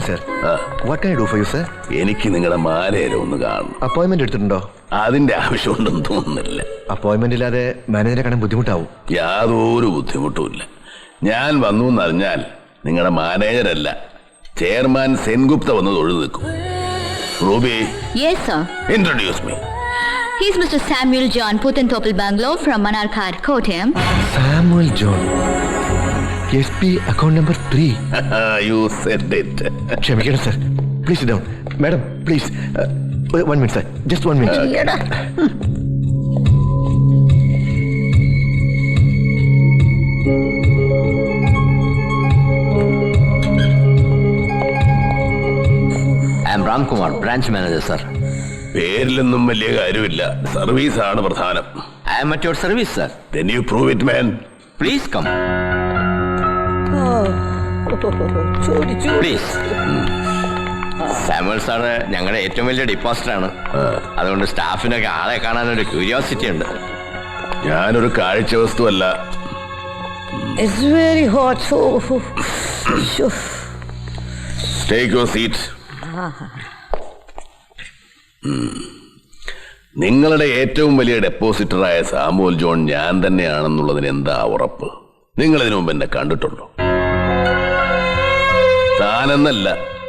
Morning sir. What can I do for you sir? എനിക്ക് നിങ്ങളുടെ മാനേജരെ ഒന്ന് കാണണം. അപ്പോയിന്റ്മെന്റ് എടുത്തിട്ടുണ്ടോ? അതിന്റെ ആവശ്യമുണ്ടെന്ന് തോന്നുന്നില്ല. അപ്പോയിന്റ്മെന്റ് ഇല്ലാതെ മാനേജറെ കാണാൻ ബുദ്ധിമുട്ടാവും. യാതൊരു ബുദ്ധിമുട്ടുമില്ല. ഞാൻ വന്നു എന്നറിഞ്ഞാൽ നിങ്ങളുടെ മാനേജരല്ല, ചെയർമാൻ സെൻഗുപ്ത വന്ന് തൊഴുതു നിൽക്കും. Ruby, Yes, sir. Introduce me. He's Mr. Samuel John Puthentopil Bangalore from Manarkad, Kottayam. Samuel John, SP account number 3. You said it. ക്ഷമിക്കണം sir, please down. Madam please 1 minute sir, just 1 minute. I am Ramkumar, branch manager, sir. പേരിലൊന്നും വലിയ കാര്യമില്ല, സർവീസാണ് പ്രധാനം. I am at your service, sir. Then you prove it, man. Please come. Please. Samuel sir ഞങ്ങളുടെ ഏറ്റവും വലിയ ഡിപ്പോസിറ്ററാണ്. അതുകൊണ്ട് സ്റ്റാഫിനൊക്കെ ആളെ കാണാനൊരു ക്യൂരിയോസിറ്റി ഉണ്ട്. ഞാനൊരു കാഴ്ച വസ്തുവല്ല. It's very hot. Take your seat. നിങ്ങളുടെ ഏറ്റവും വലിയ ഡെപ്പോസിറ്ററായ സാമുവൽ ജോൺ ഞാൻ തന്നെയാണെന്നുള്ളതിന് എന്താ ഉറപ്പ്? നിങ്ങൾ ഇതിനു മുമ്പ് എന്നെ കണ്ടിട്ടുണ്ടോ? താനെന്നല്ല,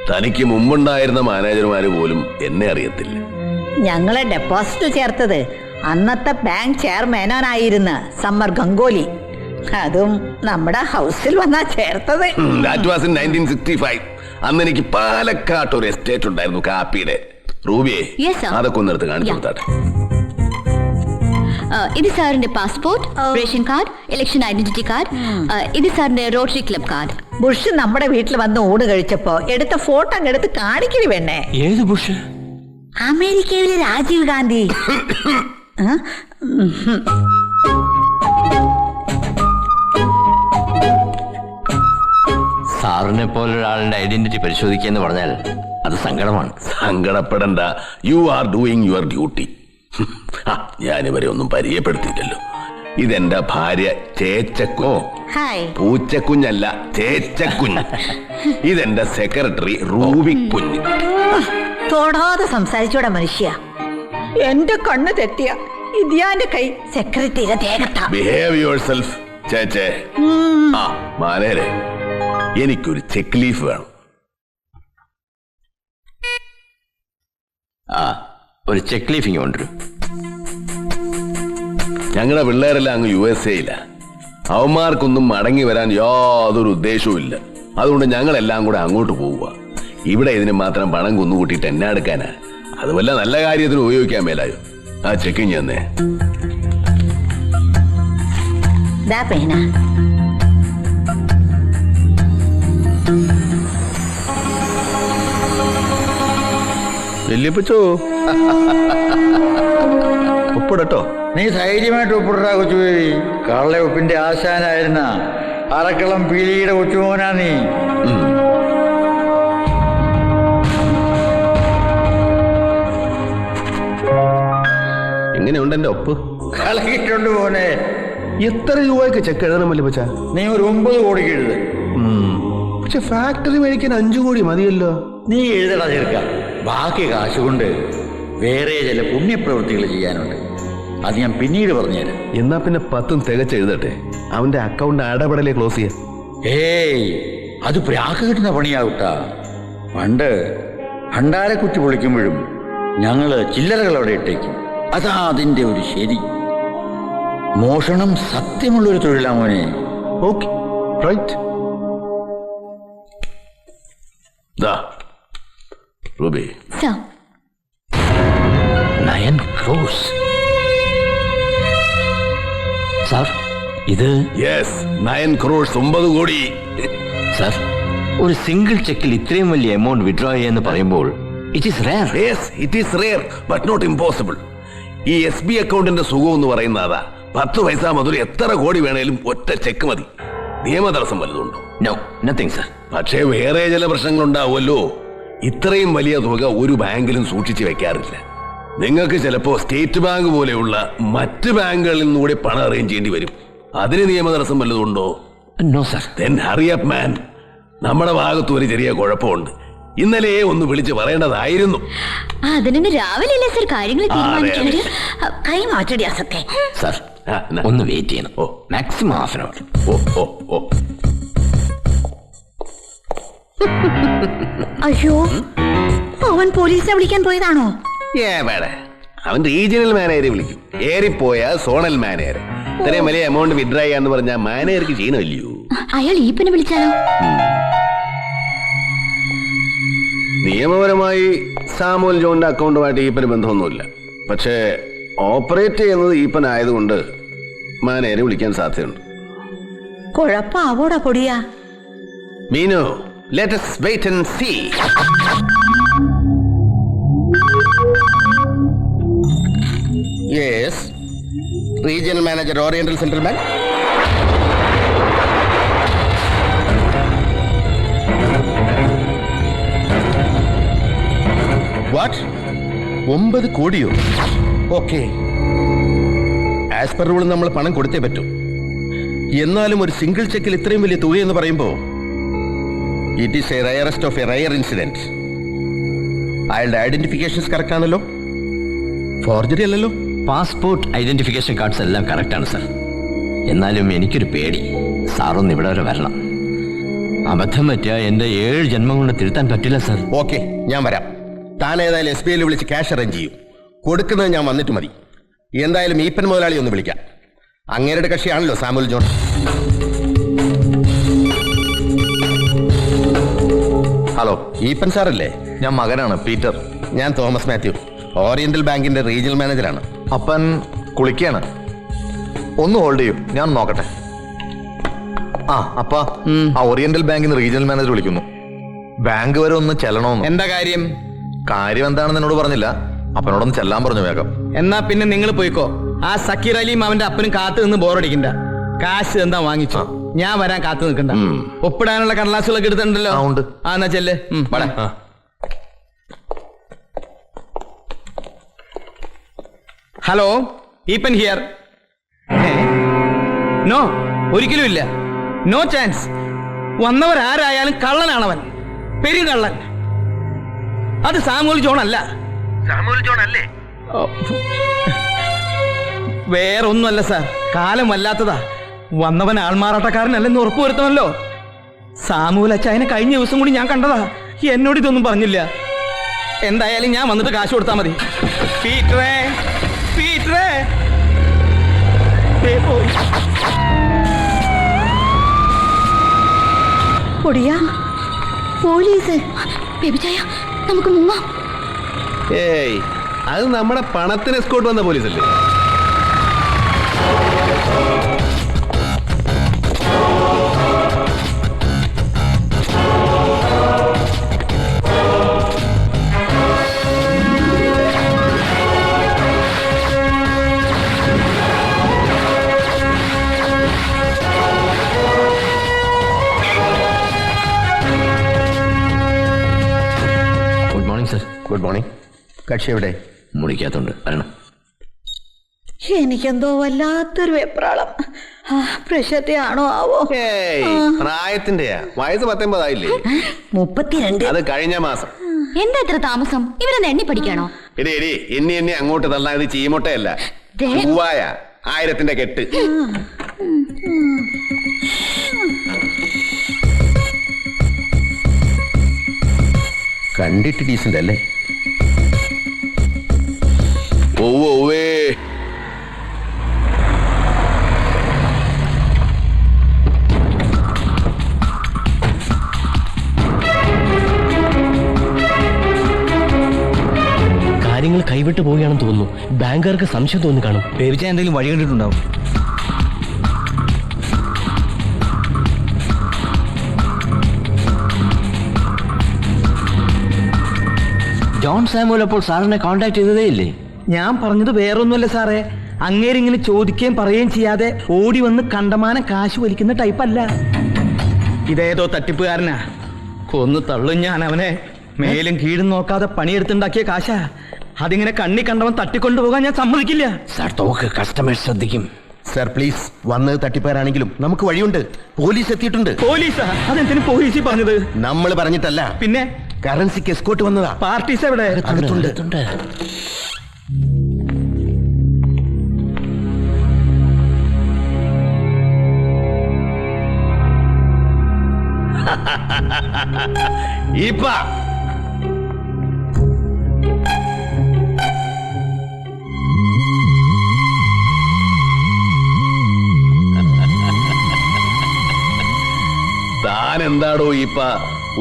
തനിക്ക് മുമ്പുണ്ടായിരുന്ന മാനേജർമാര് പോലും എന്നെ അറിയത്തില്ല. ഞങ്ങളെ ഡെപ്പോസിറ്റ് ചേർത്തത് അന്നത്തെ ബാങ്ക് ചെയർമാനായിരുന്ന സമ്മർ ഗംഗോലി. അതും നമ്മുടെ ഹൗസിൽ വന്നാ ചേർത്തത്. That was in 1965. അന്ന് എനിക്ക് പാലക്കാട്ട് ഒരു എസ്റ്റേറ്റ് ഉണ്ടായിരുന്നു, കാപ്പിയുടെ. റൂബിയെ, Yes, sir. അതൊക്കെ ഒന്നെടുത്ത് കാണിച്ചു കൊടുത്താട്ടെ. ഇത് സാറിന്റെ passport, ration card, election identity card. ഇത് സാറിന്റെ റോട്ടറി ക്ലബ് കാർഡ്. ബുഷ് നമ്മുടെ വീട്ടിൽ വന്ന് ഊണ് കഴിച്ചപ്പോ എടുത്ത ഫോട്ടോ അങ്ങ് എടുത്ത് കാണിക്കണി വേണേ. ഏത് ബുഷ്? അമേരിക്കയിലെ രാജീവ് ഗാന്ധി. സാറിനെ പോലൊരാളുടെ ഐഡന്റിറ്റി പരിശോധിക്കുക എന്ന് പറഞ്ഞാൽ അത് സങ്കടമാണ്. സങ്കടപ്പെടണ്ട. You are doing your duty. ഞാനിവരെ ഒന്നും പരിചയപ്പെടുത്തിയില്ലല്ലോ. ഇതെന്റെ ഭാര്യ ചേച്ചക്കുഞ്ഞ്. ഹായ്. പൂച്ചക്കുഞ്ഞല്ല, ചേച്ചക്കുഞ്ഞ്. ഇതെന്റെ സെക്രട്ടറി റൂബി കുഞ്ഞ്. തൊടാതെ സംസാരിച്ചോടെ മനുഷ്യ. എന്റെ കണ്ണ് തെറ്റിയ ഇതിയാന്റെ കൈ സെക്രട്ടറിയുടെ ദേഹത്താ. ബിഹേവ് യുവർ സെൽഫ് ചേച്ചേ. മാനേരെ, എനിക്കൊരു ചെക്ക് ലീഫ് വേണം. ഒരു ചെക്ക് ലീഫിങ് കൊണ്ടുവരും. ഞങ്ങളുടെ പിള്ളേരെല്ലാം അങ്ങ് USA അവന്മാർക്കൊന്നും മടങ്ങി വരാൻ യാതൊരു ഉദ്ദേശവും ഇല്ല. അതുകൊണ്ട് ഞങ്ങളെല്ലാം കൂടെ അങ്ങോട്ട് പോവുക. ഇവിടെ ഇതിന് മാത്രം പണം കുന്നുകൂട്ടിയിട്ട് എന്നെ എടുക്കാനാ? അത് വല്ല നല്ല കാര്യത്തിന് ഉപയോഗിക്കാൻ മേലായോ? ആ ചെക്കിങ് തന്നെ. വല്യപ്പച്ചോ, ഒപ്പിടട്ടോ? നീ ധൈര്യമായിട്ട് ഒപ്പിടാ കൊച്ചുബേബി. കള്ള ഉപ്പിന്റെ ആശാനായിരുന്ന അറക്കളം പീലിയുടെ കൊച്ചുമോനാ നീ. എങ്ങനെയുണ്ട് എന്റെ ഒപ്പ്? കളകിട്ടുണ്ട് മോനെ. എത്ര രൂപയ്ക്ക് ചെക്ക് എഴുതണം വല്യപ്പച്ച? നീ ഒരു 9 കോടിക്ക് എഴുത്. പക്ഷെ ഫാക്ടറി മേടിക്കാൻ 5 കോടി മതിയല്ലോ. നീ എഴുതടാ ചേർക്ക. ബാക്കി കാശുകൊണ്ട് വേറെ ചില പുണ്യപ്രവൃത്തികൾ ചെയ്യാനുണ്ട്. അത് ഞാൻ പിന്നീട് പറഞ്ഞുതരാം. എന്നാ പിന്നെ 10 തികച്ച് എഴുതട്ടെ. അവന്റെ അക്കൗണ്ട് അടപടലേ ക്ലോസ് ചെയ്യാം. ഏയ്, അത് പ്രാക്ക് കിട്ടുന്ന പണിയാവട്ടാ. പണ്ട് ഭണ്ഡാരക്കുറ്റി പൊളിക്കുമ്പോഴും ഞങ്ങള് ചില്ലറകൾ അവിടെ ഇട്ടേക്കും. അതാ അതിന്റെ ഒരു ശരി. മോഷണം സത്യമുള്ളൊരു തൊഴിലാ മോനെ. Okay, right. Ruby, Sir. 9 crores. Sir, ഇത്? യെസ്, 9 crores, 9 കോടി. സാർ, ഒരു സിംഗിൾ ചെക്കിൽ ഇത്രയും വലിയ എമൗണ്ട് വിഡ്രോ ചെയ്യാന്ന് പറയുമ്പോൾ it is rare. Yes, it is rare but not impossible. ഈ SB അക്കൗണ്ടിന്റെ സുഖം എന്ന് പറയുന്ന അതാ. 10 പൈസ മുതൽ എത്ര കോടി വേണേലും ഒറ്റ ചെക്ക് മതി. നിയമതടസ്സം വല്ലതുണ്ടോ? No, nothing sir. പക്ഷേ വേറെ ചില പ്രശ്നങ്ങൾ ഉണ്ടാവുമല്ലോ. ഇത്രയും വലിയ തുക ഒരു ബാങ്കിലും സൂക്ഷിച്ചു വെക്കാറില്ല. നിങ്ങൾക്ക് ചിലപ്പോ സ്റ്റേറ്റ് ബാങ്ക് പോലെയുള്ള മറ്റ് ബാങ്കുകളിൽ നിന്നുകൂടി പണം അറേഞ്ച് ചെയ്യേണ്ടി വരും. അതിന് നിയമതടസ്സം വല്ലതുണ്ടോ? No sir. Then hurry up, man. നമ്മുടെ ഭാഗത്ത് ഒരു ചെറിയ കുഴപ്പമുണ്ട്. ഇന്നലെ ഒന്ന് വിളിച്ച് പറയേണ്ടതായിരുന്നു. അതിന് രാവിലെ അല്ലേ സർ കാര്യങ്ങൾ തീരുമാനിക്കുന്നത്? കൈ മാറ്റടി അസത്തെ. സാർ ആ, എന്നാ? ഒന്ന് വെയിറ്റ് ചെയ്യണം. ഓ. Maximum half an hour. ഓ ഓ ഓ അയ്യോ, അവൻ പോലീസിനെ വിളിക്കാൻ പോയതാണോ? വേട അവൻ റീജിയണൽ മാനേജറെ വിളിക്കും. ഏറിപ്പോയ സോണൽ മാനേജർ. ഇത്രയും വലിയ എമൗണ്ട് വിഡ്രോ ചെയ്യാന്ന് പറഞ്ഞാൽ മാനേജർക്ക് ചെയ്യണമല്ലയോ? അയാൾ ഈപ്പനെ വിളിച്ചാലോ? നിയമപരമായി സാമുവൽ ജോണിന്റെ അക്കൗണ്ടുമായിട്ട് ഈപ്പന് ബന്ധമൊന്നുമില്ല. പക്ഷേ ഓപ്പറേറ്റ് ചെയ്യുന്നത് ഈപ്പൻ ആയതുകൊണ്ട് മാനേജരെ വിളിക്കാൻ സാധ്യതയുണ്ട്. കുഴപ്പാവോടാ പൊടിയാ. Meenu, let us wait and see. Yes. Regional Manager, Oriental Central Bank. What? 9 കോടിയോ? ഓക്കെ. ആസ് പെർ റൂൾ നമ്മൾ പണം കൊടുത്തേ പറ്റൂ. എന്നാലും ഒരു സിംഗിൾ ചെക്കിൽ ഇത്രയും വലിയ തുകയെന്ന് പറയുമ്പോൾ it is A rarest of A rare incident. അയാളുടെ ഐഡന്റിഫിക്കേഷൻസ് കറക്റ്റ് ആണല്ലോ? ഫോർജറി അല്ലല്ലോ? പാസ്പോർട്ട് ഐഡന്റിഫിക്കേഷൻ കാർഡ്സ് എല്ലാം കറക്റ്റാണ് സാർ. എന്നാലും എനിക്കൊരു പേടി. സാറൊന്ന് ഇവിടെ വരെ വരണം. അബദ്ധം പറ്റിയ എന്റെ 7 ജന്മം കൊണ്ട് തിരുത്താൻ പറ്റില്ല സാർ. ഓക്കെ, ഞാൻ വരാം. താൻ ഏതായാലും എസ് ബി ഐയിൽ വിളിച്ച് ക്യാഷ് അറേഞ്ച് ചെയ്യും. കൊടുക്കുന്നത് ഞാൻ വന്നിട്ട് മതി. എന്തായാലും ഈപ്പൻ മുതലാളി ഒന്ന് വിളിക്കാം. അങ്ങേരുടെ കക്ഷിയാണല്ലോ സാമുവൽ ജോൺ. ഹലോ, ഈപ്പൻ സാറല്ലേ? ഞാൻ മകനാണ് പീറ്റർ. ഞാൻ തോമസ് മാത്യു, ഓറിയന്റൽ ബാങ്കിന്റെ റീജിയണൽ മാനേജറാണ്. അപ്പൻ കുളിക്കാണ്. ഒന്ന് ഹോൾഡ് ചെയ്യും, ഞാൻ നോക്കട്ടെ. ആ അപ്പ, ആ ഓറിയന്റൽ ബാങ്കിന് റീജിയണൽ മാനേജർ വിളിക്കുന്നു. ബാങ്ക് വരെ ഒന്ന് ചെല്ലണമെന്ന്. എന്താ കാര്യം? കാര്യം എന്താണെന്ന് എന്നോട് പറഞ്ഞില്ല. അപ്പനോടൊന്ന് ചെല്ലാൻ പറഞ്ഞു വേഗം. എന്നാ പിന്നെ നിങ്ങൾ പോയിക്കോ. ആ സക്കീർ അലിയും അവന്റെ അപ്പനും കാത്തു നിന്ന് ബോറടിക്കണ്ട. കാശ് എന്താ വാങ്ങിച്ചോ, ഞാൻ വരാൻ കാത്തു നിൽക്കണ്ട. ഒപ്പിടാനുള്ള കടലാസുകളൊക്കെ എടുത്തിട്ടുണ്ടല്ലോ. ആ, ഉണ്ട്. ആ എന്നാ ചെല്ല്. വട. Hello, Eappen here. നോ, ഒരിക്കലും ഇല്ല. No chance. വന്നവരാരായാലും കള്ളനാണവൻ, പെരുകള്ളൻ. അത് സാമുവൽ ജോൺ അല്ല. സാമുവൽ ജോൺ അല്ലേ? വേറൊന്നുമല്ല സാർ, കാലം വല്ലാത്തതാ. വന്നവൻ ആൾമാറാട്ടക്കാരനല്ലെന്ന് ഉറപ്പുവരുത്തണമല്ലോ. സാമുവൽ അച്ചായനെ കഴിഞ്ഞ ദിവസം കൂടി ഞാൻ കണ്ടതാ. എന്നോട് ഇതൊന്നും പറഞ്ഞില്ല. എന്തായാലും ഞാൻ വന്നിട്ട് കാശ് കൊടുത്താൽ മതി. പീറ്ററേ, പീറ്ററേ. ദേ പോയി. പൊടിയാ, പോലീസ്. ബേബിച്ചായ, നമുക്ക് മുങ്ങാം. ഏയ്, അത് നമ്മുടെ പണത്തിന് എസ്കോട്ട് വന്ന പോലീസല്ലേ? Good morning sir. Good morning. കക്ഷി എവിടെ? മുറിക്കാത്തുണ്ട്, വരണം. എനിക്കെന്തോ വല്ലാത്തൊരു വെപ്രാളം. പ്രശ്നത്തെ ആണോ ആവോ? പ്രായത്തിന്റെയാ? വയസ്സ് 19 ആയില്ലേ? 32. അത് കഴിഞ്ഞ മാസം. എന്താ ഇത്ര താമസം? ഇവരൊന്ന് എണ്ണി പഠിക്കാണോ? എടി എണ്ണി അങ്ങോട്ട് തള്ളാൻ. ഇത് ചീമൊട്ടയല്ല, ദേ. പൂവായ 1000ന്റെ കെട്ട്. കണ്ടിട്ട് ഡീസന്റ് അല്ലേ? ഓവേ കാര്യങ്ങൾ കൈവിട്ട് പോവുകയാണെന്ന് തോന്നുന്നു. ബാങ്കുകാർക്ക് സംശയം തോന്നി കാണും. ബേബിച്ചായ എന്തെങ്കിലും വഴി കണ്ടിട്ടുണ്ടാവും. ജോൺ സാമുവൽ അപ്പോൾ സാറിനെ കോൺടാക്ട് ചെയ്തതേ ഇല്ലേ? ഞാൻ പറഞ്ഞത് വേറൊന്നുമല്ല സാറേ. അങ്ങേരിങ്ങനെ ചോദിക്കുകയും പറയുകയും ചെയ്യാതെ ഓടി വന്ന് കണ്ടമാനം കാശ് വലിക്കുന്ന ടൈപ്പല്ല. ഇതേതോ തട്ടിപ്പുകാരനാ. കൊന്നു തള്ളും ഞാൻ അവനെ. മേലും കീഴും നോക്കാതെ പണിയെടുത്തുണ്ടാക്കിയ കാശാ. അതിങ്ങനെ കണ്ണി കണ്ടവൻ തട്ടിക്കൊണ്ടുപോകാൻ ഞാൻ സമ്മതിക്കില്ല. സാർ തോക്ക്, കസ്റ്റമേഴ്സ് ശ്രദ്ധിക്കും. സർ പ്ലീസ്, വന്നത് തട്ടിപ്പേരാണെങ്കിലും നമുക്ക് വഴിയുണ്ട്. പോലീസ് എത്തിയിട്ടുണ്ട്. പോലീസാ? അതെന്തിനു പോലീസിൽ പറഞ്ഞത്? നമ്മൾ പറഞ്ഞിട്ടല്ല. പിന്നെ കറൻസിക്ക് എസ്കോട്ട് വന്നതാ. പാർട്ടീസ് എവിടെ? അകത്തുണ്ട്. ഇപ്പ താൻ എന്താടോ ഇപ്പ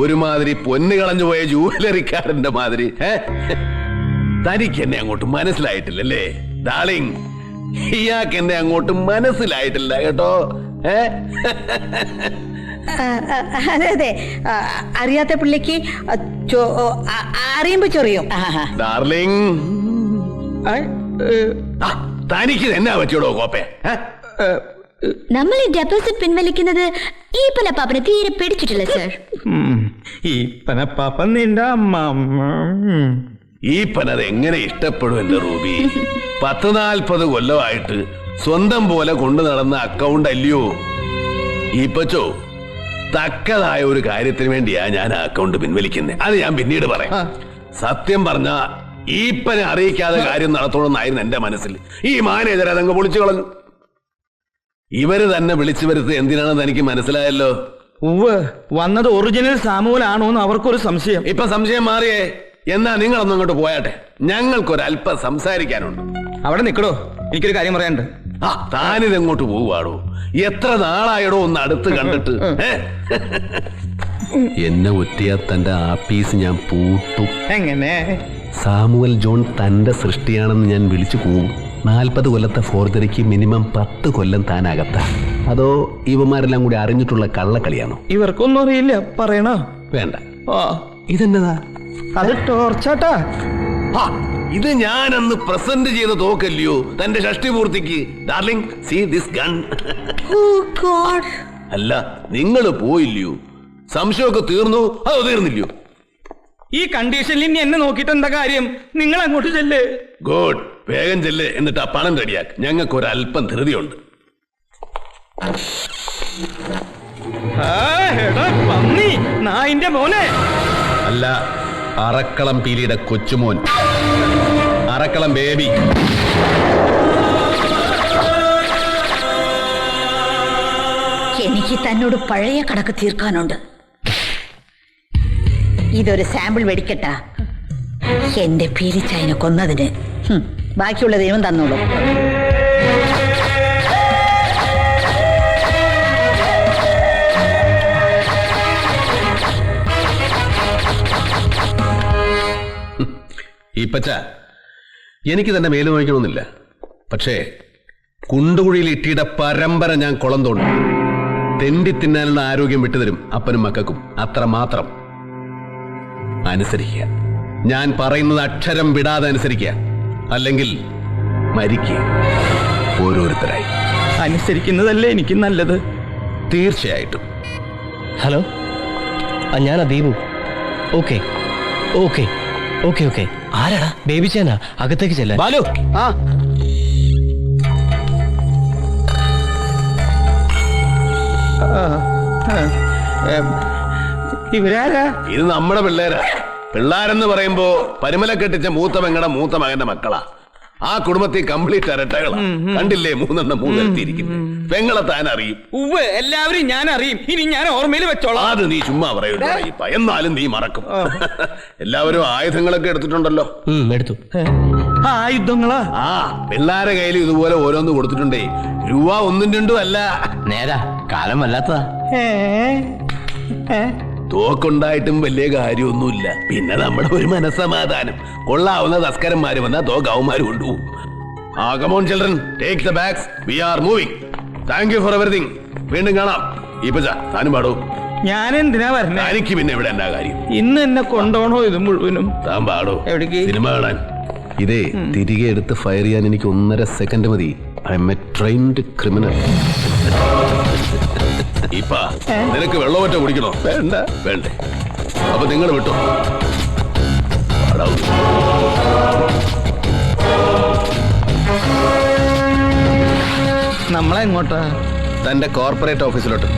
ഒരുമാതിരി പൊന്ന് കളഞ്ഞു പോയ ജൂവലറിക്കാരന്റെ മാതിരി? തനിക്ക് എന്നെ അങ്ങോട്ട് മനസ്സിലായിട്ടില്ലല്ലേ ഡാർലിംഗ്? ഇയാൾക്ക് എന്നെ അങ്ങോട്ട് മനസ്സിലായിട്ടില്ല കേട്ടോ. അതെ അതെ, അറിയാത്ത പിള്ളിക്ക് അറിയുമ്പോ ചൊറിയും. ഡാർലിംഗ്, തനിക്ക് എന്നാ പറ്റിയോടോ കോപ്പേ? നമ്മൾ ഈ ഡെപ്പോസിറ്റ് പിൻവലിക്കുന്നത് ഈ പനപ്പാപ്പനെ തീരെ പിടിച്ചിട്ടില്ല സർ. ഈ പനപ്പാപ്പൻ നിന്റെ അമ്മ. ഈ പനത് എങ്ങനെ ഇഷ്ടപ്പെടും എന്റെ റൂബി? 40-40 കൊല്ലമായിട്ട് സ്വന്തം പോലെ കൊണ്ടു നടന്ന അക്കൗണ്ട് അല്ലയോ ഈപ്പച്ചോ? തക്കതായ ഒരു കാര്യത്തിന് വേണ്ടിയാ ഞാൻ ആ അക്കൗണ്ട് പിൻവലിക്കുന്നത്. അത് ഞാൻ പിന്നീട് പറയാം. സത്യം പറഞ്ഞ ഈപ്പനെ അറിയിക്കാതെ കാര്യം നടത്തണമെന്നായിരുന്നു എന്റെ മനസ്സിൽ. ഈ മാനേജർ അതങ്ങ് പൊളിച്ചു കളഞ്ഞു. ഇവര് തന്നെ വിളിച്ചു വരുത്തി എന്തിനാണെന്ന് എനിക്ക് മനസ്സിലായല്ലോ. ഉവ്വ്, വന്നത് ഒറിജിനൽ സാമുവലാണോന്ന് അവർക്കൊരു സംശയം. ഇപ്പൊ സംശയം മാറിയേ. എന്നാ നിങ്ങളൊന്നും അങ്ങോട്ട് പോയാട്ടെ, ഞങ്ങൾക്കൊരല്പം സംസാരിക്കാനുണ്ട്. അവിടെ നിക്കടോ, എനിക്കൊരു കാര്യം പറയാനുണ്ട്. താനിതെങ്ങോട്ട് പോവാടോ? എത്ര നാളായടോ ഒന്ന് അടുത്ത് കണ്ടിട്ട്? എന്നെ ഒറ്റിയാ തന്റെ ആപ്പീസ് ഞാൻ പൂട്ടും. എങ്ങനെ? സാമുവൽ ജോൺ തന്റെ സൃഷ്ടിയാണെന്ന് ഞാൻ വിളിച്ചു പോവും. 40 കൊല്ലത്തെ ഫോർജറിക്ക് മിനിമം 10 കൊല്ലം താനകത്ത. അതോ ഇവന്മാരെല്ലാം കൂടി അറിഞ്ഞിട്ടുള്ള കള്ളക്കളിയാണോ? ഇവർക്കൊന്നും അറിയില്ല, പറയണോ? വേണ്ട. ഇതെന്നതാ? അത് ടോർച്ചാട്ടാ. ഇത് ഞാനന്ന് പ്രസന്റ് ചെയ്ത തോക്കല്ലയോ തന്റെ ഷഷ്ടി പൂർത്തിക്ക്? Darling, see this gun. അല്ല, നിങ്ങൾ പോയില്ലയോ? സംശയമൊക്കെ തീർന്നു? അതോ തീർന്നില്ലയോ? ഈ കണ്ടീഷനിൽ ഇനി എന്നെ നോക്കിയിട്ട് എന്താ കാര്യം? നിങ്ങൾ അങ്ങോട്ട് ചെല്ല്. ഗുഡ്, വേഗം ചെല്ല്. എന്നിട്ട് ആ പണം റെഡിയാക്ക്. ഞങ്ങൾക്ക് ഒരല്പം ധൃതിയുണ്ട്. നായിന്റെ മോനെ അല്ല, അറക്കളം പീലിയുടെ കൊച്ചുമോൻ, അറക്കളം ബേബി. എനിക്ക് തന്നോട് പഴയ കണക്ക് തീർക്കാനുണ്ട്. ഇതൊരു സാമ്പിൾ വെടിക്കട്ടാ, എന്റെ പീരിച്ചായനെ കൊന്നതിന്. ബാക്കിയുള്ള ദൈവം തന്നോളൂ. ഈപ്പച്ച, എനിക്ക് തന്നെ മേല് നോക്കണമെന്നില്ല. പക്ഷേ കുണ്ടുകുഴിയിൽ ഇട്ടിയുടെ പരമ്പര ഞാൻ കുളം തോണ്ടും. തെണ്ടി തിന്നാനുള്ള ആരോഗ്യം വിട്ടുതരും അപ്പനും മക്കൾക്കും. അത്ര മാത്രം. അനുസരിക്കുക. ഞാൻ പറയുന്നത് അക്ഷരം വിടാതെ അനുസരിക്കുക, അല്ലെങ്കിൽ മരിക്കുക ഓരോരുത്തരായി. അനുസരിക്കുന്നതല്ലേ എനിക്ക് നല്ലത്. തീർച്ചയായിട്ടും. ഹലോ, ഞാനാ Deepu. Okay okay okay okay. ആരാടാ? ബേബി ചേനാ, അകത്തേക്ക് ചെല്ലാൻ. ബാലു, ഇവരാരാ? ഇത് നമ്മുടെ പിള്ളേരാ. പിള്ളേരെന്ന് പറയുമ്പോ പരിമല കെട്ടിച്ച മൂത്ത പെങ്ങടെ മൂത്ത മകന്റെ മക്കളാ. ആ കുടുംബത്തിൽ കംപ്ലീറ്റ് അരട്ടകളാ. കണ്ടില്ലേ, 3 മൂന്നെത്തിയിരിക്കുന്നു. പെങ്ങളെ താൻ അറിയും. ഉവ്വ്, എല്ലാവരും ഞാൻ അറിയും. ഇനി ഞാൻ ഓർമ്മയിൽ വെച്ചോളാം. അത് നീ ചുമ്മാ പറയൂല. എന്നാലും നീ മറക്കും. എല്ലാവരും ആയുധങ്ങളൊക്കെ എടുത്തിട്ടുണ്ടല്ലോ. എടുത്തു. ആയുധങ്ങളാ? പിള്ളേരെ കയ്യിൽ ഇതുപോലെ ഓരോന്ന് കൊടുത്തിട്ടുണ്ടേ. രൂപ 1 2 അല്ല. നേരാ, കാലം വല്ലാത്തതാ. തോക്കുണ്ടായിട്ടും വലിയ കാര്യമൊന്നുമില്ല. പിന്നെ നമ്മുടെ ഒരു മനസ്സമാധാനം. കൊള്ളാവുന്ന തസ്കരന്മാര് വന്നാ തോക്ക് അവന്മാര് കൊണ്ടുപോകും. Come on children, take the bags. We are moving. Thank you for everything. വീണ്ടും കാണാം. ഈപ്പച്ച, താനും പാടൂ. ഞാൻ എന്തിനാ വരണേ? എനിക്ക് പിന്നെ ഇവിടെ എന്നാ കാര്യം? ഇന്ന് എന്നെ കൊണ്ടോണോ ഇത് മുഴുവനും? താൻ പാടൂ. എവിടേക്ക്? സിനിമ കാണാൻ. ഇതേ തിരികെ എടുത്ത് ഫയർ ചെയ്യാൻ എനിക്ക് 1.5 സെക്കൻഡ് മതി. I M A trained criminal. ഇപ്പ നിനക്ക് വെള്ളമൊറ്റ കുടിക്കണോ? വേണ്ട. വേണ്ടേ? അപ്പൊ നിങ്ങൾ വിട്ടോ. നമ്മളെങ്ങോട്ടാ? തന്റെ കോർപ്പറേറ്റ് ഓഫീസിലോട്ട്.